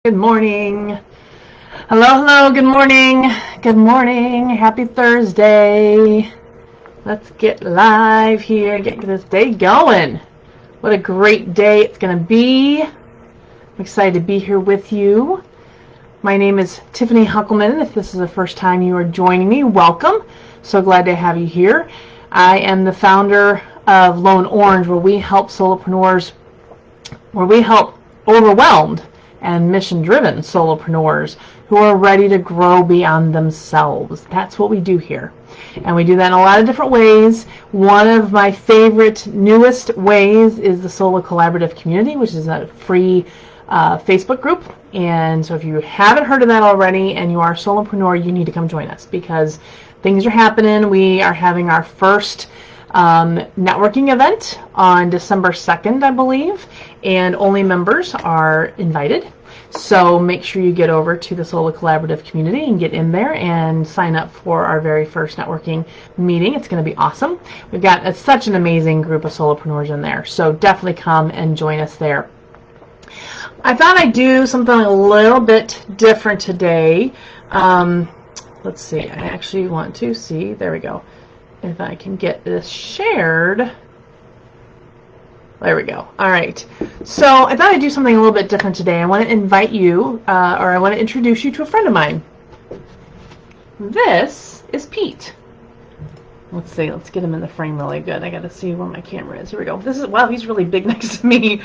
Good morning. Hello, hello, good morning. Good morning. Happy Thursday. Let's get live here, get this day going. What a great day it's going to be. I'm excited to be here with you. My name is Tiffany Huckelman. If this is the first time you are joining me, welcome. So glad to have you here. I am the founder of Lone Orange, where we help solopreneurs, where we help overwhelmed and mission-driven solopreneurs who are ready to grow beyond themselves. That's what we do here. And we do that in a lot of different ways. One of my favorite, newest ways is the Solo Collaborative Community, which is a free Facebook group. And so if you haven't heard of that already and you are a solopreneur, you need to come join us because things are happening. We are having our first networking event on December 2nd, I believe, and only members are invited. So make sure you get over to the Solo Collaborative Community and get in there and sign up for our very first networking meeting. It's going to be awesome. We've got such an amazing group of solopreneurs in there, so definitely come and join us there. I thought I'd do something a little bit different today. Let's see, I actually want to see, there we go. If I can get this shared. There we go. All right. So I thought I'd do something a little bit different today. I want to invite you, or I want to introduce you to a friend of mine. This is Pete. Let's see. Let's get him in the frame really good. I got to see where my camera is. Here we go. This is, wow, he's really big next to me.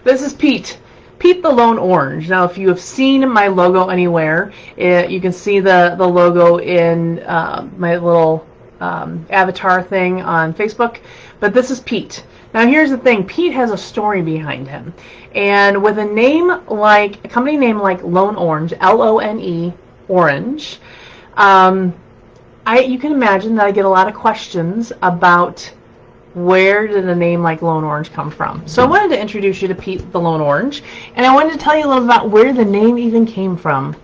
This is Pete. Pete the Lone Orange. Now, if you have seen my logo anywhere, you can see the logo in my little avatar thing on Facebook, but this is Pete. Now here's the thing, Pete has a story behind him, and with a name like, a company name like Lone Orange, L-O-N-E, Orange, you can imagine that I get a lot of questions about where did a name like Lone Orange come from. So I wanted to introduce you to Pete the Lone Orange, and I wanted to tell you a little about where the name even came from.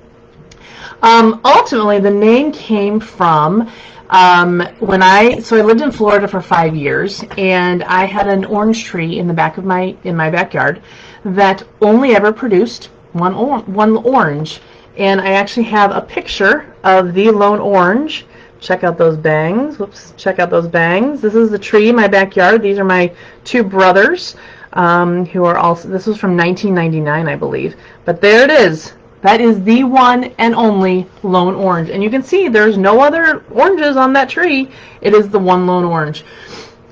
Ultimately, the name came from so I lived in Florida for 5 years, and I had an orange tree in the back of my backyard that only ever produced one orange. And I actually have a picture of the Lone Orange. Check out those bangs. Whoops, check out those bangs. This is the tree in my backyard. These are my two brothers, who are also, this was from 1999, I believe. But there it is. That is the one and only Lone Orange. And you can see there's no other oranges on that tree. It is the one Lone Orange.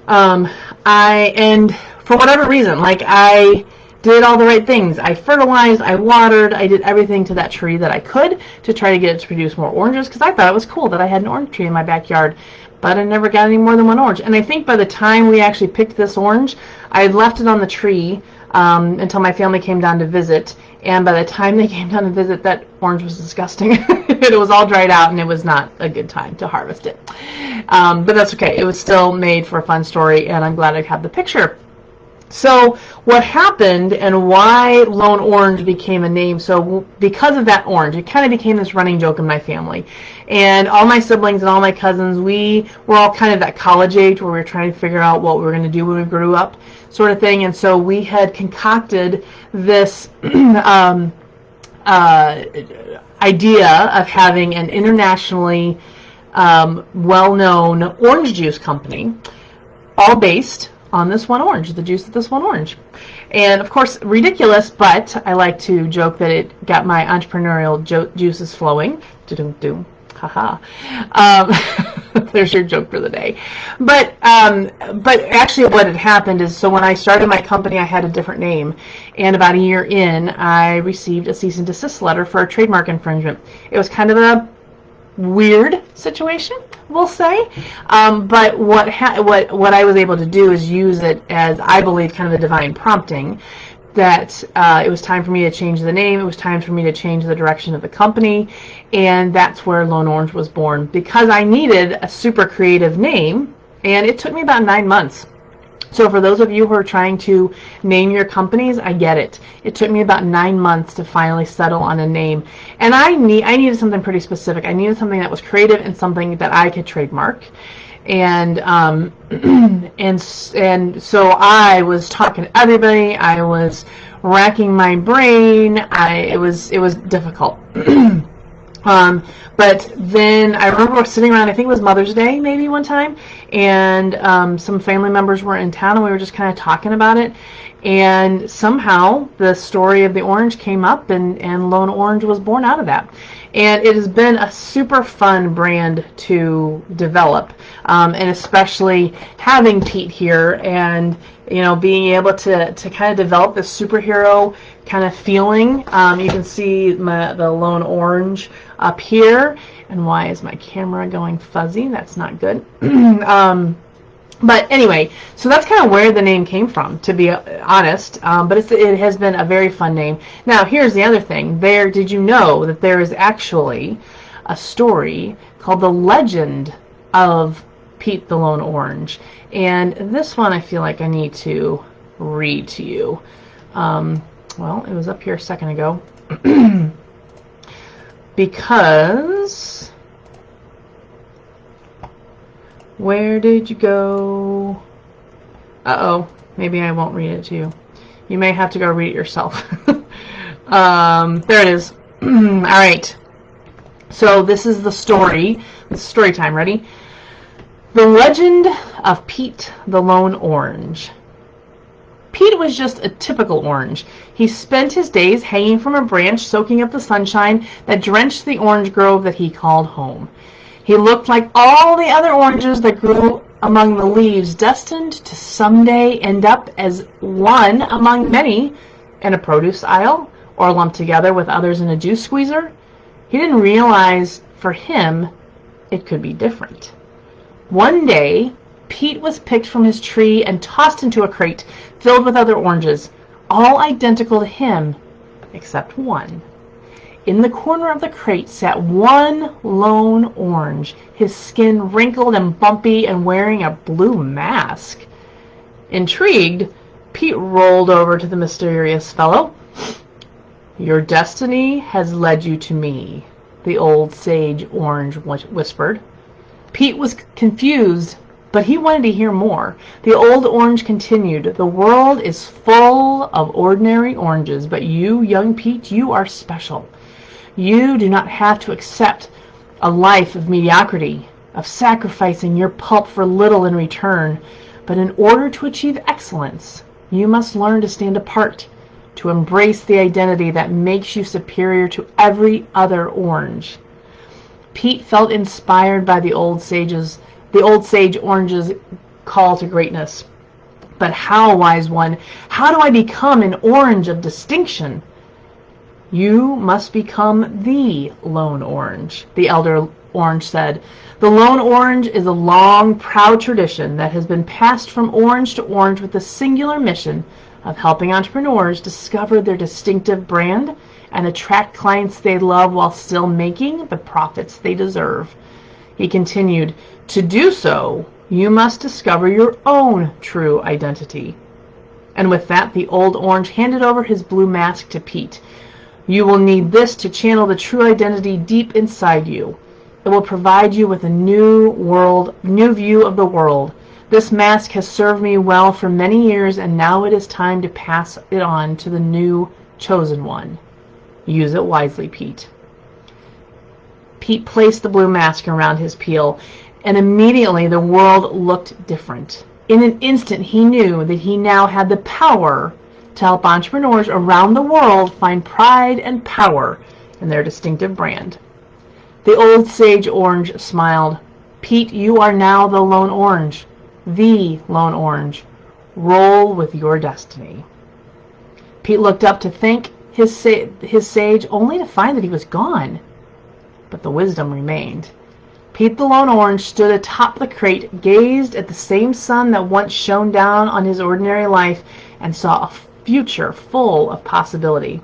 And for whatever reason, like, I did all the right things. I fertilized, I watered, I did everything to that tree that I could to try to get it to produce more oranges, because I thought it was cool that I had an orange tree in my backyard. But I never got any more than one orange. And I think by the time we actually picked this orange, I had left it on the tree until my family came down to visit. And by the time they came down to visit, that orange was disgusting. It was all dried out, and it was not a good time to harvest it. But that's okay. It was still made for a fun story, and I'm glad I have the picture. So what happened and why Lone Orange became a name, so because of that orange, it kind of became this running joke in my family. And all my siblings and all my cousins, we were all kind of that college age where we were trying to figure out what we were going to do when we grew up, sort of thing. And so we had concocted this idea of having an internationally well-known orange juice company, all based on this one orange, the juice of this one orange. And of course, ridiculous, but I like to joke that it got my entrepreneurial juices flowing. Do-do-do. Haha. There's your joke for the day. But actually what had happened is, so when I started my company, I had a different name. And about a year in, I received a cease and desist letter for a trademark infringement. It was kind of a weird situation, we'll say, but what I was able to do is use it as, I believe, kind of a divine prompting, that it was time for me to change the name, it was time for me to change the direction of the company, and that's where Lone Orange was born, because I needed a super creative name, and it took me about 9 months. So for those of you who are trying to name your companies, I get it. It took me about 9 months to finally settle on a name. And I needed something pretty specific. I needed something that was creative and something that I could trademark. And and so I was talking to everybody. I was racking my brain. It was difficult. But then I remember sitting around, I think it was Mother's Day maybe one time, and some family members were in town and we were just kind of talking about it, and somehow the story of the orange came up, and Lone Orange was born out of that. And it has been a super fun brand to develop, and especially having Pete here and being able to kind of develop this superhero kind of feeling. You can see the Lone Orange up here. And why is my camera going fuzzy? That's not good. But anyway, so that's kind of where the name came from, to be honest. But it has been a very fun name. Now, here's the other thing. Did you know that there is actually a story called The Legend of Pete the Lone Orange? And this one I feel like I need to read to you. Well, it was up here a second ago. Because... where did you go? Uh-oh. Maybe I won't read it to you. You may have to go read it yourself. There it is. All right. So this is the story. It's story time. Ready? The Legend of Pete the Lone Orange. Pete was just a typical orange. He spent his days hanging from a branch, soaking up the sunshine that drenched the orange grove that he called home. He looked like all the other oranges that grew among the leaves, destined to someday end up as one among many in a produce aisle or lumped together with others in a juice squeezer. He didn't realize for him it could be different. One day, Pete was picked from his tree and tossed into a crate filled with other oranges, all identical to him, except one. In the corner of the crate sat one lone orange, his skin wrinkled and bumpy and wearing a blue mask. Intrigued, Pete rolled over to the mysterious fellow. "Your destiny has led you to me," the old sage orange whispered. Pete was confused, but he wanted to hear more. The old orange continued, "The world is full of ordinary oranges, but you, young Pete, you are special. You do not have to accept a life of mediocrity, of sacrificing your pulp for little in return. But in order to achieve excellence, you must learn to stand apart, to embrace the identity that makes you superior to every other orange." Pete felt inspired by the old sage orange's call to greatness. "But how, wise one? How do I become an orange of distinction?" "You must become the Lone Orange," the elder orange said. "The Lone Orange is a long, proud tradition that has been passed from orange to orange with the singular mission of helping entrepreneurs discover their distinctive brand and attract clients they love while still making the profits they deserve." He continued, "To do so, you must discover your own true identity." And with that, the old orange handed over his blue mask to Pete. "You will need this to channel the true identity deep inside you. It will provide you with a new view of the world. This mask has served me well for many years, and now it is time to pass it on to the new chosen one. Use it wisely, Pete." Pete placed the blue mask around his peel, and immediately the world looked different. In an instant, he knew that he now had the power to help entrepreneurs around the world find pride and power in their distinctive brand. The old sage orange smiled. "Pete, you are now the Lone Orange, the Lone Orange. Roll with your destiny." Pete looked up to thank his sage, only to find that he was gone. But the wisdom remained. Pete the Lone Orange stood atop the crate, gazed at the same sun that once shone down on his ordinary life, and saw a future full of possibility.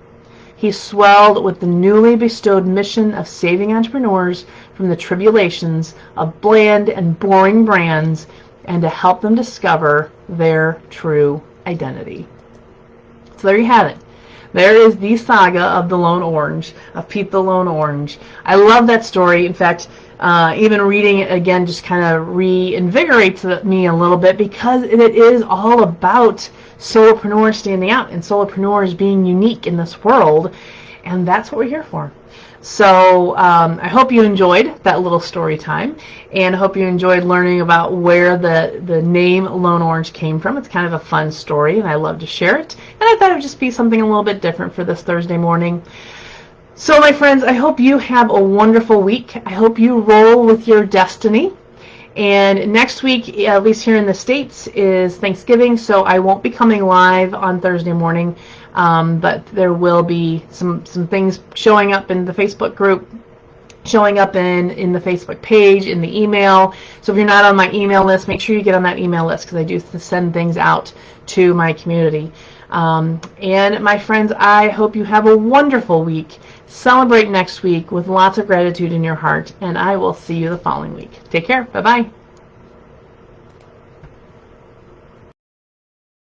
He swelled with the newly bestowed mission of saving entrepreneurs from the tribulations of bland and boring brands, and to help them discover their true identity. So there you have it. there is the saga of the Lone Orange, of Pete the Lone Orange. I love that story. In fact, even reading it again just kind of reinvigorates me a little bit, because it is all about solopreneurs standing out and solopreneurs being unique in this world, and that's what we're here for. So I hope you enjoyed that little story time, and I hope you enjoyed learning about where the name Lone Orange came from. It's kind of a fun story, and I love to share it. And I thought it would just be something a little bit different for this Thursday morning. So my friends, I hope you have a wonderful week. I hope you roll with your destiny. And next week, at least here in the States, is Thanksgiving, so I won't be coming live on Thursday morning, but there will be some things showing up in the Facebook group, showing up in the Facebook page, in the email. So if you're not on my email list, make sure you get on that email list, because I do send things out to my community. And my friends, I hope you have a wonderful week. Celebrate next week with lots of gratitude in your heart, and I will see you the following week. Take care. Bye-bye.